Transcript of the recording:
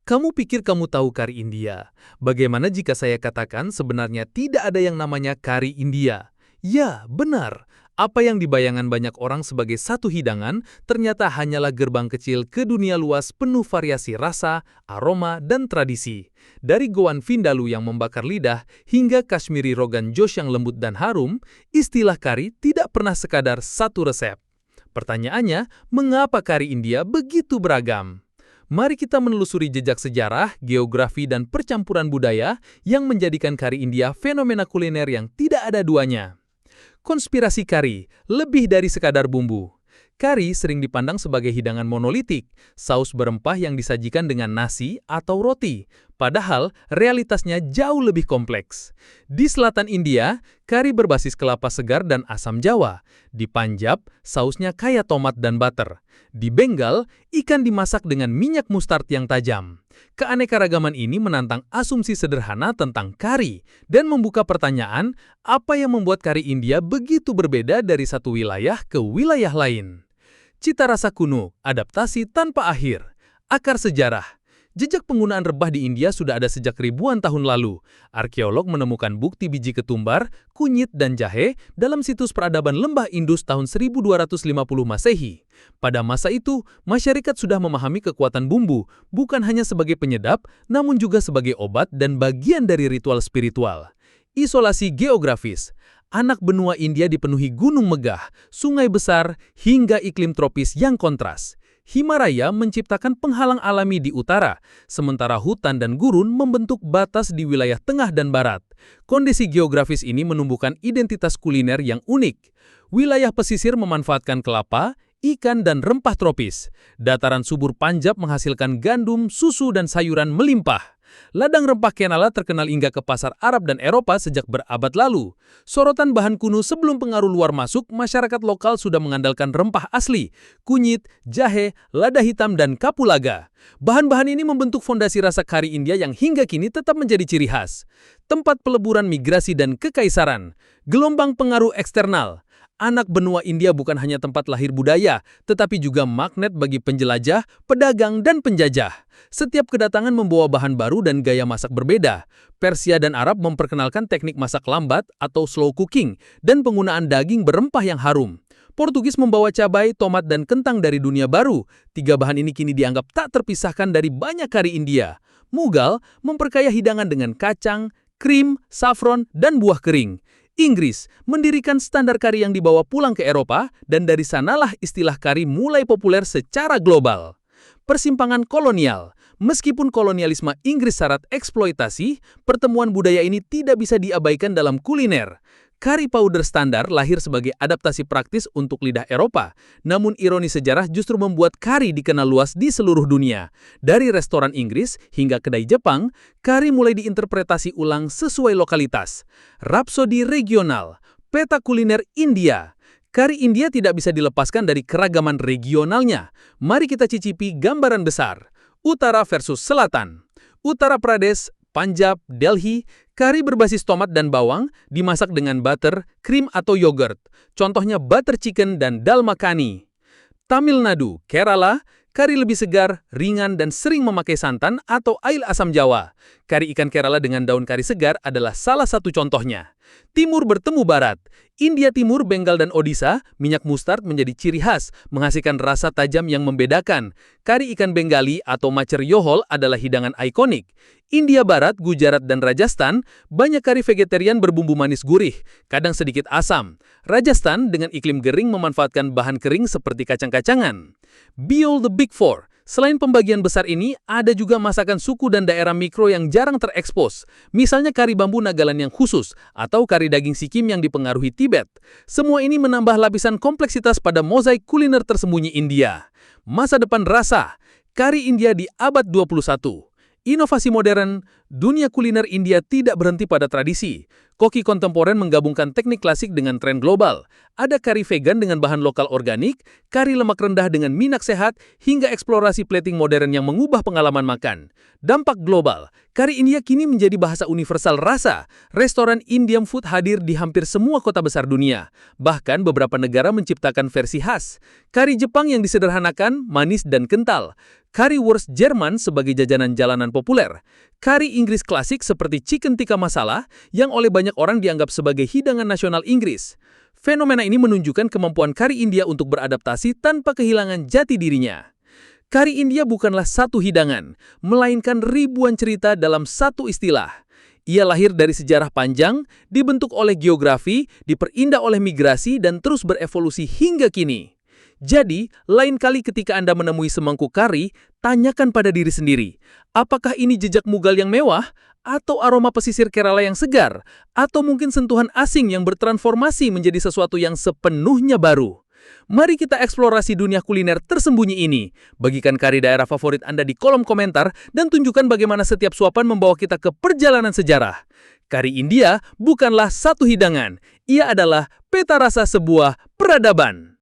Kamu pikir kamu tahu kari India? Bagaimana jika saya katakan sebenarnya tidak ada yang namanya kari India? Ya, benar. Apa yang dibayangkan banyak orang sebagai satu hidangan ternyata hanyalah gerbang kecil ke dunia luas penuh variasi rasa, aroma, dan tradisi. Dari Goan Vindaloo yang membakar lidah hingga Kashmiri Rogan Josh yang lembut dan harum, istilah kari tidak pernah sekadar satu resep. Pertanyaannya, mengapa kari India begitu beragam? Mari kita menelusuri jejak sejarah, geografi, dan percampuran budaya yang menjadikan kari India fenomena kuliner yang tidak ada duanya. Konspirasi kari, lebih dari sekadar bumbu. Kari sering dipandang sebagai hidangan monolitik, saus berempah yang disajikan dengan nasi atau roti. Padahal, realitasnya jauh lebih kompleks. Di selatan India, kari berbasis kelapa segar dan asam jawa. Di Punjab, sausnya kaya tomat dan butter. Di Bengal, ikan dimasak dengan minyak mustard yang tajam. Keanekaragaman ini menantang asumsi sederhana tentang kari dan membuka pertanyaan, apa yang membuat kari India begitu berbeda dari satu wilayah ke wilayah lain? Cita rasa kuno, adaptasi tanpa akhir. Akar sejarah. Jejak penggunaan rebah di India sudah ada sejak ribuan tahun lalu. Arkeolog menemukan bukti biji ketumbar, kunyit, dan jahe dalam situs peradaban Lembah Indus tahun 1250 Masehi. Pada masa itu, masyarakat sudah memahami kekuatan bumbu, bukan hanya sebagai penyedap, namun juga sebagai obat dan bagian dari ritual spiritual. Isolasi geografis. Anak benua India dipenuhi gunung megah, sungai besar, hingga iklim tropis yang kontras. Himalaya menciptakan penghalang alami di utara, sementara hutan dan gurun membentuk batas di wilayah tengah dan barat. Kondisi geografis ini menumbuhkan identitas kuliner yang unik. Wilayah pesisir memanfaatkan kelapa, ikan, dan rempah tropis. Dataran subur Punjab menghasilkan gandum, susu, dan sayuran melimpah. Ladang rempah Kerala terkenal hingga ke pasar Arab dan Eropa sejak berabad lalu. Sorotan bahan kuno sebelum pengaruh luar masuk, masyarakat lokal sudah mengandalkan rempah asli, kunyit, jahe, lada hitam, dan kapulaga. Bahan-bahan ini membentuk fondasi rasa kari India yang hingga kini tetap menjadi ciri khas. Tempat peleburan migrasi dan kekaisaran. Gelombang pengaruh eksternal. Anak benua India bukan hanya tempat lahir budaya, tetapi juga magnet bagi penjelajah, pedagang, dan penjajah. Setiap kedatangan membawa bahan baru dan gaya masak berbeda. Persia dan Arab memperkenalkan teknik masak lambat atau slow cooking dan penggunaan daging berempah yang harum. Portugis membawa cabai, tomat, dan kentang dari dunia baru. Tiga bahan ini kini dianggap tak terpisahkan dari banyak kari India. Mughal memperkaya hidangan dengan kacang, krim, saffron, dan buah kering. Inggris mendirikan standar kari yang dibawa pulang ke Eropa, dan dari sanalah istilah kari mulai populer secara global. Persimpangan kolonial. Meskipun kolonialisme Inggris syarat eksploitasi, pertemuan budaya ini tidak bisa diabaikan dalam kuliner. Kari powder standar lahir sebagai adaptasi praktis untuk lidah Eropa, namun ironi sejarah justru membuat kari dikenal luas di seluruh dunia. Dari restoran Inggris hingga kedai Jepang, kari mulai diinterpretasi ulang sesuai lokalitas. Rapsodi regional, peta kuliner India. Kari India tidak bisa dilepaskan dari keragaman regionalnya. Mari kita cicipi gambaran besar. Utara versus Selatan. Utara Pradesh, Punjab, Delhi, kari berbasis tomat dan bawang dimasak dengan butter, krim atau yogurt. Contohnya butter chicken dan dal makhani. Tamil Nadu, Kerala, kari lebih segar, ringan, dan sering memakai santan atau air asam jawa. Kari ikan Kerala dengan daun kari segar adalah salah satu contohnya. Timur bertemu Barat. India Timur, Bengal, dan Odisha, minyak mustard menjadi ciri khas, menghasilkan rasa tajam yang membedakan. Kari ikan Bengali atau macer yohol adalah hidangan ikonik. India Barat, Gujarat, dan Rajasthan, banyak kari vegetarian berbumbu manis gurih, kadang sedikit asam. Rajasthan dengan iklim kering memanfaatkan bahan kering seperti kacang-kacangan. Beyond the Big Four. Selain pembagian besar ini, ada juga masakan suku dan daerah mikro yang jarang terekspos. Misalnya kari bambu Nagaland yang khusus, atau kari daging Sikkim yang dipengaruhi Tibet. Semua ini menambah lapisan kompleksitas pada mozaik kuliner tersembunyi India. Masa depan rasa, kari India di abad 21. Inovasi modern, Dunia kuliner India tidak berhenti pada tradisi. Koki kontemporer menggabungkan teknik klasik dengan tren global. Ada kari vegan dengan bahan lokal organik, kari lemak rendah dengan minyak sehat, hingga eksplorasi plating modern yang mengubah pengalaman makan. Dampak global, kari India kini menjadi bahasa universal rasa. Restoran Indian food hadir di hampir semua kota besar dunia. Bahkan beberapa negara menciptakan versi khas. Kari Jepang yang disederhanakan, manis dan kental. Currywurst Jerman sebagai jajanan jalanan populer. Kari Inggris klasik seperti chicken tikka masala yang oleh banyak orang dianggap sebagai hidangan nasional Inggris. Fenomena ini menunjukkan kemampuan kari India untuk beradaptasi tanpa kehilangan jati dirinya. Kari India bukanlah satu hidangan, melainkan ribuan cerita dalam satu istilah. Ia lahir dari sejarah panjang, dibentuk oleh geografi, diperindah oleh migrasi, dan terus berevolusi hingga kini. Jadi, lain kali ketika Anda menemui semangkuk kari, tanyakan pada diri sendiri, apakah ini jejak Mughal yang mewah, atau aroma pesisir Kerala yang segar, atau mungkin sentuhan asing yang bertransformasi menjadi sesuatu yang sepenuhnya baru? Mari kita eksplorasi dunia kuliner tersembunyi ini. Bagikan kari daerah favorit Anda di kolom komentar dan tunjukkan bagaimana setiap suapan membawa kita ke perjalanan sejarah. Kari India bukanlah satu hidangan, ia adalah peta rasa sebuah peradaban.